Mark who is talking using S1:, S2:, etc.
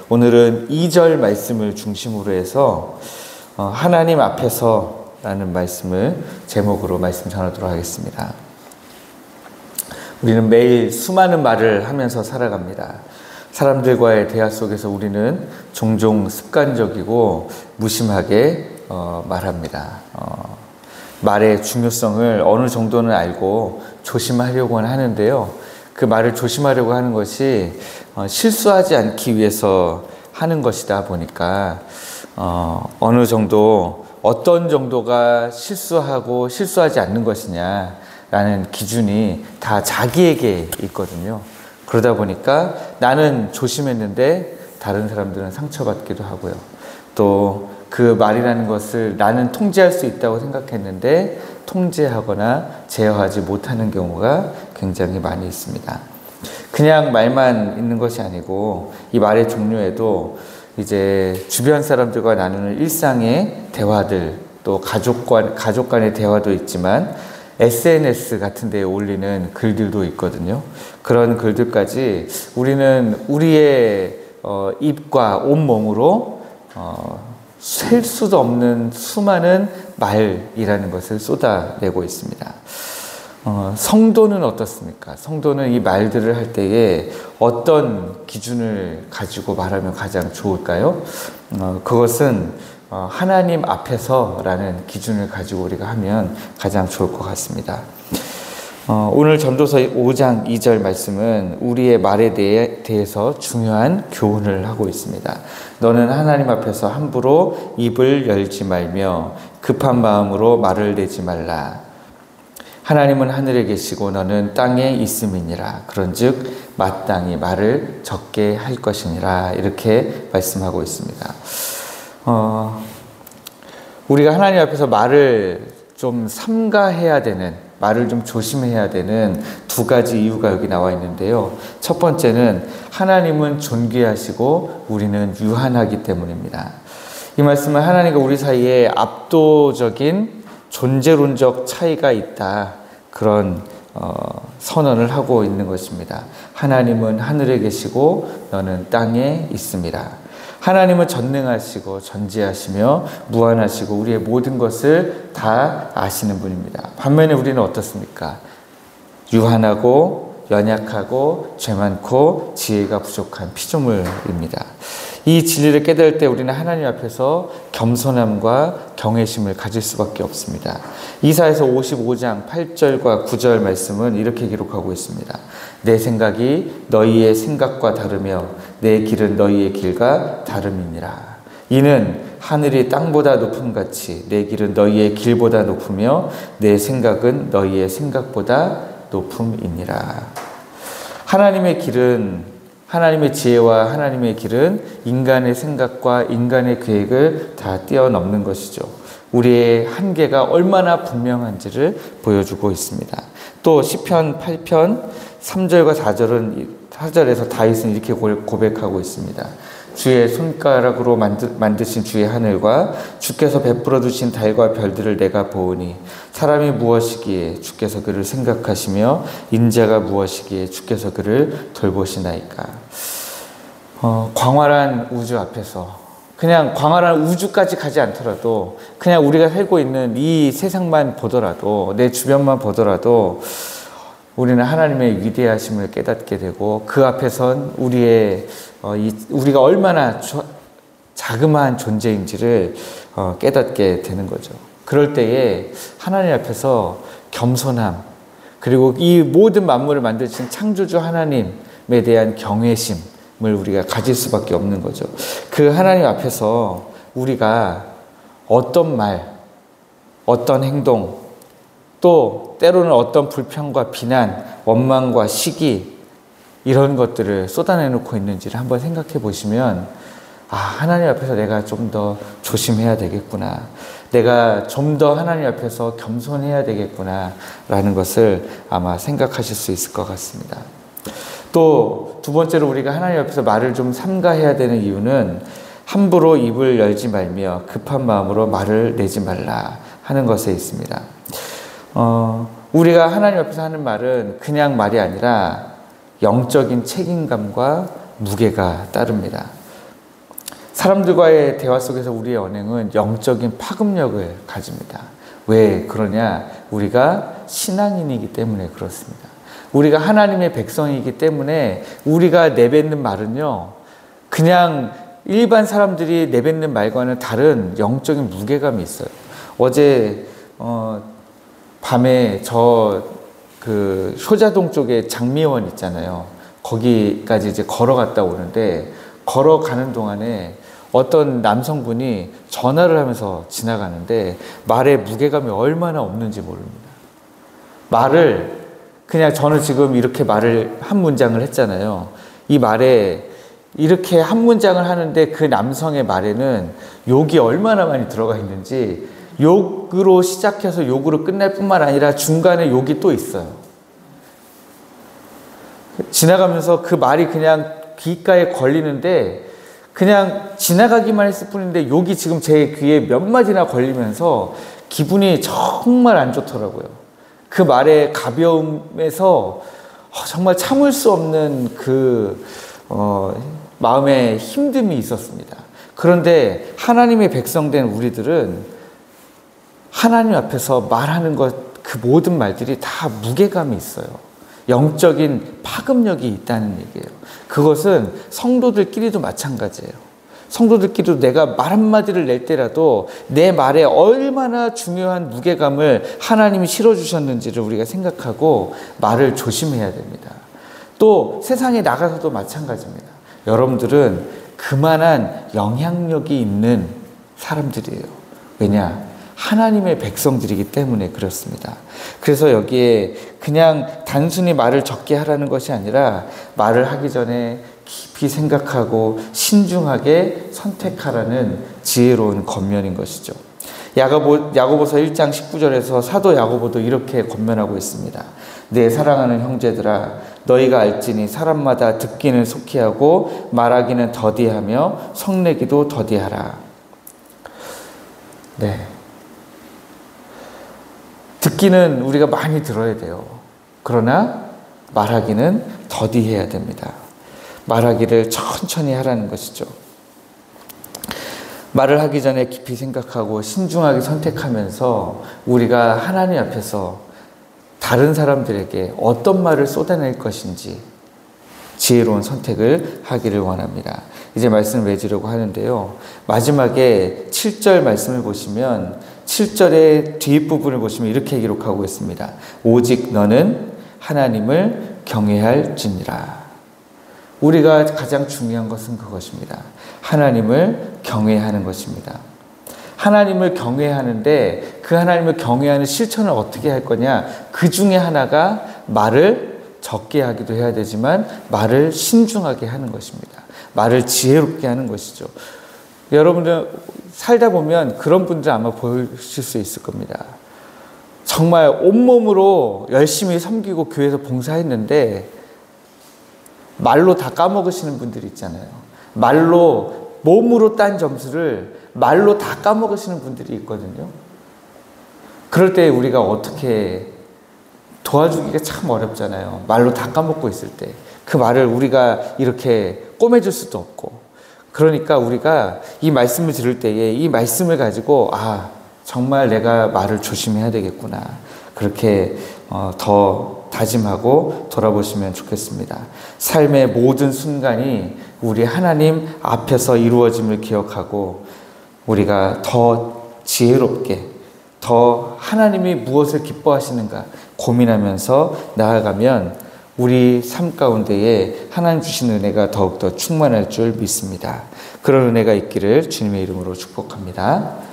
S1: 오늘은 2절 말씀을 중심으로 해서 하나님 앞에서 라는 말씀을 제목으로 말씀 전하도록 하겠습니다. 우리는 매일 수많은 말을 하면서 살아갑니다. 사람들과의 대화 속에서 우리는 종종 습관적이고 무심하게 말합니다. 말의 중요성을 어느 정도는 알고 조심하려고는 하는데요. 그 말을 조심하려고 하는 것이 실수하지 않기 위해서 하는 것이다 보니까 어느 정도 어떤 정도가 실수하고 실수하지 않는 것이냐라는 기준이 다 자기에게 있거든요. 그러다 보니까 나는 조심했는데 다른 사람들은 상처받기도 하고요. 또 그 말이라는 것을 나는 통제할 수 있다고 생각했는데 통제하거나 제어하지 못하는 경우가 굉장히 많이 있습니다. 그냥 말만 있는 것이 아니고 이 말의 종류에도 이제 주변 사람들과 나누는 일상의 대화들, 또 가족 간의 대화도 있지만 SNS 같은 데에 올리는 글들도 있거든요. 그런 글들까지 우리는 우리의 입과 온몸으로 셀 수도 없는 수많은 말이라는 것을 쏟아내고 있습니다. 성도는 어떻습니까? 성도는 이 말들을 할 때에 어떤 기준을 가지고 말하면 가장 좋을까요? 그것은 하나님 앞에서라는 기준을 가지고 우리가 하면 가장 좋을 것 같습니다. 오늘 전도서 5장 2절 말씀은 우리의 말에 대해서 중요한 교훈을 하고 있습니다. 너는 하나님 앞에서 함부로 입을 열지 말며 급한 마음으로 말을 내지 말라. 하나님은 하늘에 계시고 너는 땅에 있음이니라. 그런즉 마땅히 말을 적게 할 것이니라. 이렇게 말씀하고 있습니다. 우리가 하나님 앞에서 말을 좀 삼가해야 되는, 말을 좀 조심해야 되는 두 가지 이유가 여기 나와 있는데요. 첫 번째는 하나님은 존귀하시고 우리는 유한하기 때문입니다. 이 말씀은 하나님과 우리 사이에 압도적인 존재론적 차이가 있다, 그런 선언을 하고 있는 것입니다. 하나님은 하늘에 계시고 너는 땅에 있습니다. 하나님은 전능하시고 전지하시며 무한하시고 우리의 모든 것을 다 아시는 분입니다. 반면에 우리는 어떻습니까? 유한하고 연약하고 죄 많고 지혜가 부족한 피조물입니다. 이 진리를 깨달을 때 우리는 하나님 앞에서 겸손함과 경외심을 가질 수밖에 없습니다. 이사야서 55장 8절과 9절 말씀은 이렇게 기록하고 있습니다. 내 생각이 너희의 생각과 다르며 내 길은 너희의 길과 다름이니라. 이는 하늘이 땅보다 높음같이 내 길은 너희의 길보다 높으며 내 생각은 너희의 생각보다 높음이니라. 하나님의 길은, 하나님의 지혜와 하나님의 길은 인간의 생각과 인간의 계획을 다 뛰어넘는 것이죠. 우리의 한계가 얼마나 분명한지를 보여주고 있습니다. 또 시편 8편 3절과 4절에서 다윗은 이렇게 고백하고 있습니다. 주의 손가락으로 만드신 주의 하늘과 주께서 베풀어 두신 달과 별들을 내가 보으니 사람이 무엇이기에 주께서 그를 생각하시며 인자가 무엇이기에 주께서 그를 돌보시나이까. 광활한 우주 앞에서, 그냥 광활한 우주까지 가지 않더라도 그냥 우리가 살고 있는 이 세상만 보더라도, 내 주변만 보더라도 우리는 하나님의 위대하심을 깨닫게 되고 그 앞에선 우리가 얼마나 자그마한 존재인지를 깨닫게 되는 거죠. 그럴 때에 하나님 앞에서 겸손함, 그리고 이 모든 만물을 만드신 창조주 하나님에 대한 경외심을 우리가 가질 수밖에 없는 거죠. 그 하나님 앞에서 우리가 어떤 말, 어떤 행동, 또 때로는 어떤 불평과 비난, 원망과 시기, 이런 것들을 쏟아내놓고 있는지를 한번 생각해 보시면, 하나님 앞에서 내가 좀 더 조심해야 되겠구나, 내가 좀 더 하나님 앞에서 겸손해야 되겠구나 라는 것을 아마 생각하실 수 있을 것 같습니다. 또 두 번째로 우리가 하나님 앞에서 말을 좀 삼가해야 되는 이유는 함부로 입을 열지 말며 급한 마음으로 말을 내지 말라 하는 것에 있습니다. 우리가 하나님 앞에서 하는 말은 그냥 말이 아니라 영적인 책임감과 무게가 따릅니다. 사람들과의 대화 속에서 우리의 언행은 영적인 파급력을 가집니다. 왜 그러냐? 우리가 신앙인이기 때문에 그렇습니다. 우리가 하나님의 백성이기 때문에 우리가 내뱉는 말은요, 그냥 일반 사람들이 내뱉는 말과는 다른 영적인 무게감이 있어요. 어제 밤에 그 효자동 쪽에 장미원 있잖아요. 거기까지 이제 걸어갔다 오는데, 걸어가는 동안에 어떤 남성분이 전화를 하면서 지나가는데 말의 무게감이 얼마나 없는지 모릅니다. 말을 그냥, 저는 지금 이렇게 말을 한 문장을 했잖아요. 이 말에 이렇게 한 문장을 하는데 그 남성의 말에는 욕이 얼마나 많이 들어가 있는지, 욕으로 시작해서 욕으로 끝날 뿐만 아니라 중간에 욕이 또 있어요. 지나가면서 그 말이 그냥 귓가에 걸리는데 그냥 지나가기만 했을 뿐인데 욕이 지금 제 귀에 몇 마디나 걸리면서 기분이 정말 안 좋더라고요. 그 말의 가벼움에서 정말 참을 수 없는 그 마음의 힘듦이 있었습니다. 그런데 하나님의 백성된 우리들은 하나님 앞에서 말하는 그 모든 말들이 다 무게감이 있어요. 영적인 파급력이 있다는 얘기예요. 그것은 성도들끼리도 마찬가지예요. 성도들끼리도 내가 말 한마디를 낼 때라도 내 말에 얼마나 중요한 무게감을 하나님이 실어주셨는지를 우리가 생각하고 말을 조심해야 됩니다. 또 세상에 나가서도 마찬가지입니다. 여러분들은 그만한 영향력이 있는 사람들이에요. 왜냐? 하나님의 백성들이기 때문에 그렇습니다. 그래서 여기에 그냥 단순히 말을 적게 하라는 것이 아니라 말을 하기 전에 깊이 생각하고 신중하게 선택하라는 지혜로운 권면인 것이죠. 야고보서 1장 19절에서 사도 야고보도 이렇게 권면하고 있습니다. 내 사랑하는 형제들아, 너희가 알지니 사람마다 듣기는 속히 하고 말하기는 더디하며 성내기도 더디하라. 네. 듣기는 우리가 많이 들어야 돼요. 그러나 말하기는 더디해야 됩니다. 말하기를 천천히 하라는 것이죠. 말을 하기 전에 깊이 생각하고 신중하게 선택하면서 우리가 하나님 앞에서 다른 사람들에게 어떤 말을 쏟아낼 것인지 지혜로운 선택을 하기를 원합니다. 이제 말씀을 맺으려고 하는데요. 마지막에 7절 말씀을 보시면 7절의 뒷부분을 보시면 이렇게 기록하고 있습니다. 오직 너는 하나님을 경외할지니라. 우리가 가장 중요한 것은 그것입니다. 하나님을 경외하는 것입니다. 하나님을 경외하는데 그 하나님을 경외하는 실천을 어떻게 할 거냐? 그 중에 하나가 말을 적게 하기도 해야 되지만 말을 신중하게 하는 것입니다. 말을 지혜롭게 하는 것이죠. 여러분들 살다 보면 그런 분들 아마 보실 수 있을 겁니다. 정말 온몸으로 열심히 섬기고 교회에서 봉사했는데 말로 다 까먹으시는 분들이 있잖아요. 말로, 몸으로 딴 점수를 말로 다 까먹으시는 분들이 있거든요. 그럴 때 우리가 어떻게 도와주기가 참 어렵잖아요. 말로 다 까먹고 있을 때. 그 말을 우리가 이렇게 꼬매줄 수도 없고. 그러니까 우리가 이 말씀을 들을 때에 이 말씀을 가지고 정말 내가 말을 조심해야 되겠구나. 그렇게 더 다짐하고 돌아보시면 좋겠습니다. 삶의 모든 순간이 우리 하나님 앞에서 이루어짐을 기억하고 우리가 더 지혜롭게 더 하나님이 무엇을 기뻐하시는가 고민하면서 나아가면 우리 삶 가운데에 하나님 주신 은혜가 더욱더 충만할 줄 믿습니다. 그런 은혜가 있기를 주님의 이름으로 축복합니다.